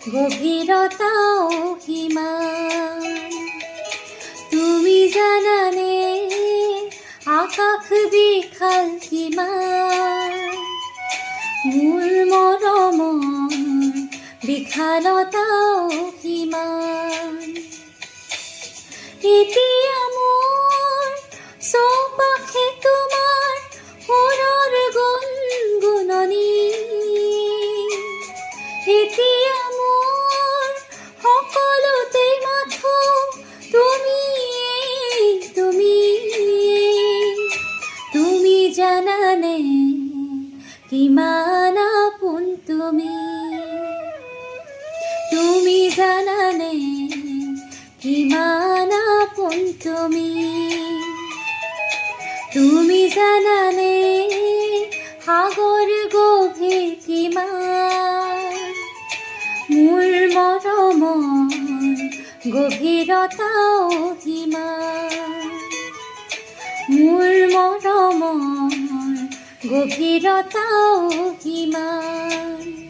গভীৰতাও সীমান। তুমি জানানে আকাশ বিশাল কিমান, মোৰ মৰমৰ বিশালতাও সিমান। এতিয়া মোৰ চৌপাশে তোমাৰ সুৰৰ গুণগুণনি, এতিয়া মোৰ সকলোতে মাথো তুমি তুমি তুমি জানানে কিমান আপোন তুমি, তুমি জানানে কিমান আপোন তুমি, তুমি জানানে সাগৰ গভীৰ কিমান, মোৰ মৰমৰ গভীৰতাও সিমান, মোৰ মৰমৰ গভীৰতাও সিমান।